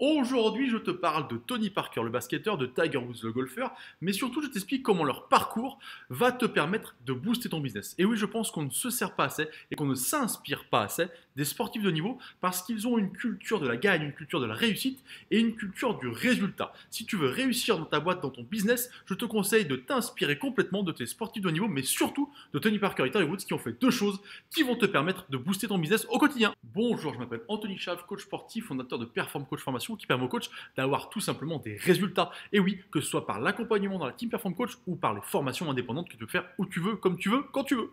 Aujourd'hui, je te parle de Tony Parker, le basketteur, de Tiger Woods, le golfeur, mais surtout, je t'explique comment leur parcours va te permettre de booster ton business. Et oui, je pense qu'on ne se sert pas assez et qu'on ne s'inspire pas assez des sportifs de niveau parce qu'ils ont une culture de la gagne, une culture de la réussite et une culture du résultat. Si tu veux réussir dans ta boîte, dans ton business, je te conseille de t'inspirer complètement de tes sportifs de niveau, mais surtout de Tony Parker et Tiger Woods qui ont fait deux choses qui vont te permettre de booster ton business au quotidien. Bonjour, je m'appelle Anthony Chave, coach sportif, fondateur de Perform Coach Formation qui permet aux coachs d'avoir tout simplement des résultats. Et oui, que ce soit par l'accompagnement dans la Team Perform Coach ou par les formations indépendantes que tu peux faire où tu veux, comme tu veux, quand tu veux.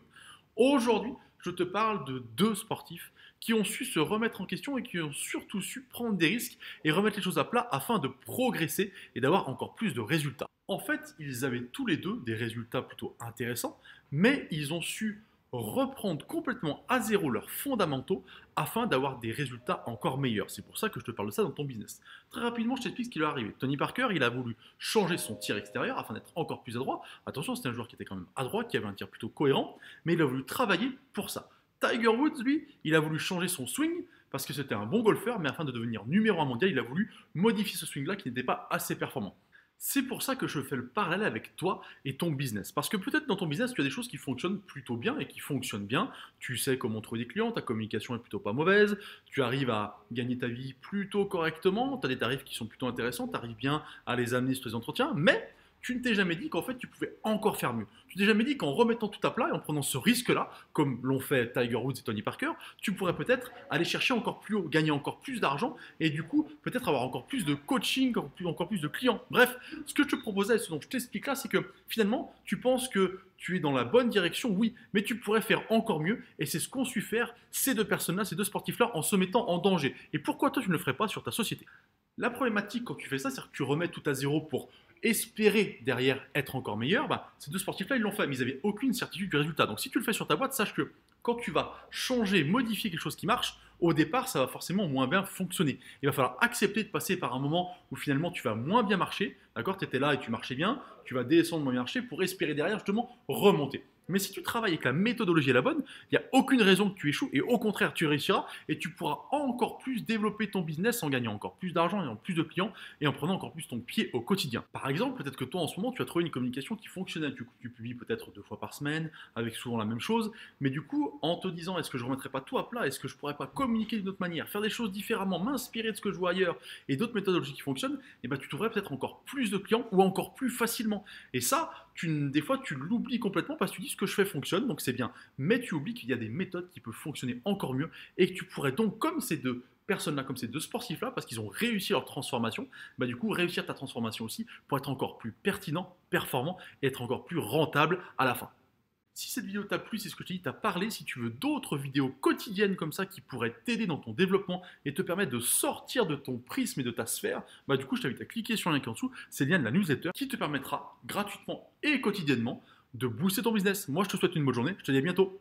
Aujourd'hui, je te parle de deux sportifs qui ont su se remettre en question et qui ont surtout su prendre des risques et remettre les choses à plat afin de progresser et d'avoir encore plus de résultats. En fait, ils avaient tous les deux des résultats plutôt intéressants, mais ils ont su reprendre complètement à zéro leurs fondamentaux afin d'avoir des résultats encore meilleurs. C'est pour ça que je te parle de ça dans ton business. Très rapidement, je t'explique ce qui lui est arrivé. Tony Parker, il a voulu changer son tir extérieur afin d'être encore plus adroit. Attention, c'était un joueur qui était quand même adroit, qui avait un tir plutôt cohérent, mais il a voulu travailler pour ça. Tiger Woods, lui, il a voulu changer son swing parce que c'était un bon golfeur, mais afin de devenir numéro 1 mondial, il a voulu modifier ce swing-là qui n'était pas assez performant. C'est pour ça que je fais le parallèle avec toi et ton business. Parce que peut-être dans ton business, tu as des choses qui fonctionnent plutôt bien et qui fonctionnent bien. Tu sais comment trouver des clients, ta communication est plutôt pas mauvaise, tu arrives à gagner ta vie plutôt correctement, tu as des tarifs qui sont plutôt intéressants, tu arrives bien à les amener sur tes entretiens, mais tu ne t'es jamais dit qu'en fait tu pouvais encore faire mieux. Tu t'es jamais dit qu'en remettant tout à plat et en prenant ce risque-là, comme l'ont fait Tiger Woods et Tony Parker, tu pourrais peut-être aller chercher encore plus haut, gagner encore plus d'argent et du coup peut-être avoir encore plus de coaching, encore plus de clients. Bref, ce que je te proposais et ce dont je t'explique là, c'est que finalement tu penses que tu es dans la bonne direction, oui, mais tu pourrais faire encore mieux et c'est ce qu'ont su faire ces deux personnes-là, ces deux sportifs-là en se mettant en danger. Et pourquoi toi tu ne le ferais pas sur ta société? La problématique quand tu fais ça, c'est que tu remets tout à zéro pour espérer derrière être encore meilleur. Bah, ces deux sportifs-là, ils l'ont fait, mais ils n'avaient aucune certitude du résultat. Donc si tu le fais sur ta boîte, sache que quand tu vas changer, modifier quelque chose qui marche, au départ, ça va forcément moins bien fonctionner. Il va falloir accepter de passer par un moment où finalement tu vas moins bien marcher. D'accord, tu étais là et tu marchais bien, tu vas descendre moins bien marcher pour espérer derrière justement remonter. Mais si tu travailles avec la méthodologie est la bonne, il n'y a aucune raison que tu échoues et au contraire, tu réussiras et tu pourras encore plus développer ton business en gagnant encore plus d'argent et en plus de clients et en prenant encore plus ton pied au quotidien. Par exemple, peut-être que toi en ce moment, tu as trouvé une communication qui fonctionnait. Tu publies peut-être 2 fois par semaine avec souvent la même chose, mais du coup, en te disant est-ce que je ne remettrai pas tout à plat, est-ce que je ne pourrais pas communiquer d'une autre manière, faire des choses différemment, m'inspirer de ce que je vois ailleurs et d'autres méthodologies qui fonctionnent, et ben, tu trouverais peut-être encore plus de clients ou encore plus facilement. Et ça, des fois, tu l'oublies complètement parce que tu dis ce que je fais fonctionne, donc c'est bien. Mais tu oublies qu'il y a des méthodes qui peuvent fonctionner encore mieux et que tu pourrais donc, comme ces deux personnes-là, comme ces deux sportifs-là, parce qu'ils ont réussi leur transformation, bah du coup, réussir ta transformation aussi pour être encore plus pertinent, performant et être encore plus rentable à la fin. Si cette vidéo t'a plu, c'est ce que je t'ai dit, t'as parlé, si tu veux d'autres vidéos quotidiennes comme ça qui pourraient t'aider dans ton développement et te permettre de sortir de ton prisme et de ta sphère, bah du coup je t'invite à cliquer sur le lien qui est en dessous, c'est le lien de la newsletter qui te permettra gratuitement et quotidiennement de booster ton business. Moi je te souhaite une bonne journée, je te dis à bientôt.